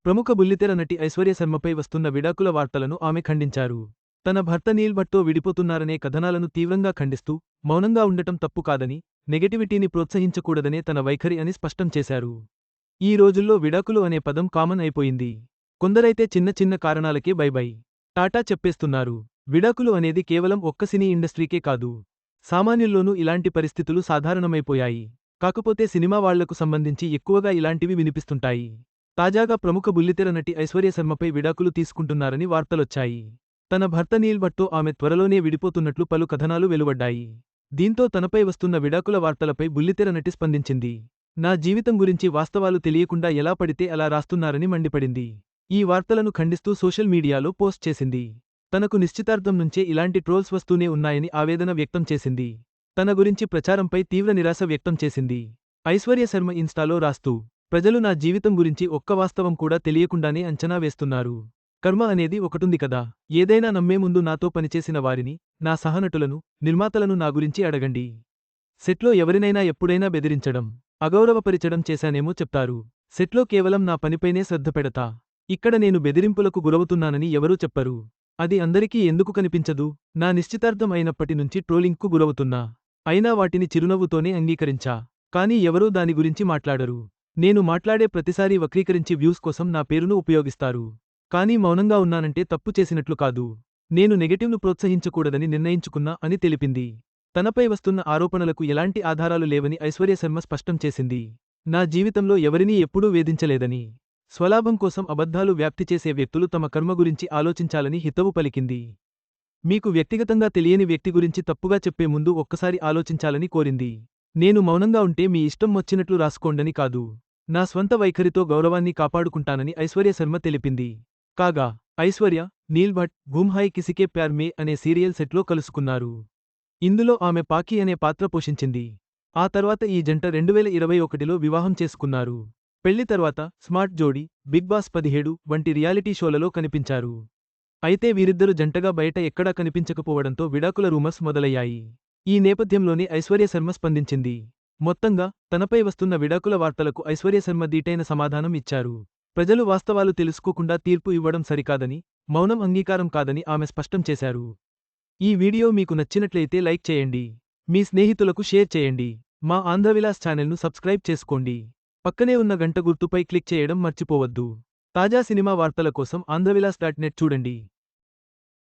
ప్రముఖ బుల్లితెర నటి ఐశ్వర్య శర్మపై వస్తున్న విడాకుల వార్తలను ఆమె ఖండించారు. తన భర్త నీల్ భట్తో విడిపోతున్నారనే కథనాలను తీవ్రంగా ఖండిస్తూ, మౌనంగా ఉండటం తప్పు కాదని, నెగటివిటీని ప్రోత్సహించకూడదనే తన వైఖరి అని స్పష్టం చేశారు. ఈ రోజుల్లో విడాకులు అనే పదం కామన్ అయిపోయింది. కొందరైతే చిన్న చిన్న కారణాలకే బై టాటా చెప్పేస్తున్నారు. విడాకులు అనేది కేవలం ఒక్క సినీ ఇండస్ట్రీకే కాదు. సామాన్యుల్లోనూ ఇలాంటి పరిస్థితులు సాధారణమైపోయాయి. కాకపోతే సినిమా వాళ్లకు సంబంధించి ఎక్కువగా ఇలాంటివి వినిపిస్తుంటాయి. తాజాగా ప్రముఖ బుల్లితెర నటి ఐశ్వర్య శర్మపై విడాకులు తీసుకుంటున్నారని వార్తలొచ్చాయి. తన భర్త నీల్ భట్తో ఆమె త్వరలోనే విడిపోతున్నట్లు పలు కథనాలు వెలువడ్డాయి. దీంతో తనపై వస్తున్న విడాకుల వార్తలపై బుల్లితెర నటి స్పందించింది. నా జీవితం గురించి వాస్తవాలు తెలియకుండా ఎలా పడితే అలా రాస్తున్నారని మండిపడింది. ఈ వార్తలను ఖండిస్తూ సోషల్ మీడియాలో పోస్ట్ చేసింది. తనకు నిశ్చితార్థం నుంచే ఇలాంటి ట్రోల్స్ వస్తూనే ఉన్నాయని ఆవేదన వ్యక్తం చేసింది. తన గురించి ప్రచారంపై తీవ్ర నిరాశ వ్యక్తం చేసింది. ఐశ్వర్య శర్మ ఇన్స్టాలో రాస్తూ, ప్రజలు నా జీవితం గురించి ఒక్క వాస్తవం కూడా తెలియకుండానే అంచనా వేస్తున్నారు. కర్మ అనేది ఒకటుంది కదా. ఏదైనా నమ్మే ముందు నాతో పనిచేసిన వారిని, నా సహనటులను, నిర్మాతలను నా గురించి అడగండి. సెట్లో ఎవరినైనా ఎప్పుడైనా బెదిరించడం, అగౌరవపరిచడం చేశానేమో చెప్తారు. సెట్లో కేవలం నా పనిపైనే శ్రద్ధ పెడతా. ఇక్కడ నేను బెదిరింపులకు గురవుతున్నానని ఎవరూ చెప్పరు. అది అందరికీ ఎందుకు కనిపించదు? నా నిశ్చితార్థం అయినప్పటి నుంచి ట్రోలింగ్కు గురవుతున్నా. అయినా వాటిని చిరునవ్వుతోనే అంగీకరించా. కానీ ఎవరూ దాని గురించి మాట్లాడరు. నేను మాట్లాడే ప్రతిసారీ వక్రీకరించి వ్యూస్ కోసం నా పేరును ఉపయోగిస్తారు. కానీ మౌనంగా ఉన్నానంటే తప్పు చేసినట్లు కాదు. నేను నెగటివ్ను ప్రోత్సహించకూడదని నిర్ణయించుకున్నా అని తెలిపింది. తనపై వస్తున్న ఆరోపణలకు ఎలాంటి ఆధారాలు లేవని ఐశ్వర్య శర్మ స్పష్టం చేసింది. నా జీవితంలో ఎవరినీ ఎప్పుడూ వేధించలేదని, స్వలాభం కోసం అబద్ధాలు వ్యాప్తి చేసే వ్యక్తులు తమ కర్మ గురించి ఆలోచించాలని హితవు పలికింది. మీకు వ్యక్తిగతంగా తెలియని వ్యక్తి గురించి తప్పుగా చెప్పే ముందు ఒక్కసారి ఆలోచించాలని కోరింది. నేను మౌనంగా ఉంటే మీ ఇష్టం వచ్చినట్లు రాసుకోండని కాదు. నా స్వంత వైఖరితో గౌరవాన్ని కాపాడుకుంటానని ఐశ్వర్య శర్మ తెలిపింది. కాగా, ఐశ్వర్య, నీల్ భట్ 'ఘూమ్ హై కిసికే ప్యార్ మే' అనే సీరియల్ సెట్లో కలుసుకున్నారు. ఇందులో ఆమె పాకి అనే పాత్ర పోషించింది. ఆ తర్వాత ఈ జంట 2021లో వివాహం చేసుకున్నారు. పెళ్లి తర్వాత స్మార్ట్ జోడీ, బిగ్ బాస్ 17 వంటి రియాలిటీ షోలలో కనిపించారు. అయితే వీరిద్దరు జంటగా బయట ఎక్కడా కనిపించకపోవడంతో విడాకుల రూమర్స్ మొదలయ్యాయి. ఈ నేపథ్యంలోనే ఐశ్వర్య శర్మ స్పందించింది. మొత్తంగా, తనపై వస్తున్న విడాకుల వార్తలకు ఐశ్వర్య శర్మ దీటైన సమాధానం ఇచ్చారు. ప్రజలు వాస్తవాలు తెలుసుకోకుండా తీర్పు ఇవ్వడం సరికాదని, మౌనం అంగీకారం కాదని ఆమె స్పష్టం చేశారు. ఈ వీడియో మీకు నచ్చినట్లయితే లైక్ చేయండి. మీ స్నేహితులకు షేర్ చేయండి. మా ఆంధ్రవిలాస్ ఛానల్ను సబ్స్క్రైబ్ చేసుకోండి. పక్కనే ఉన్న గంట గుర్తుపై క్లిక్ చేయడం మర్చిపోవద్దు. తాజా సినిమా వార్తల కోసం ఆంధ్రవిలాస్.net చూడండి.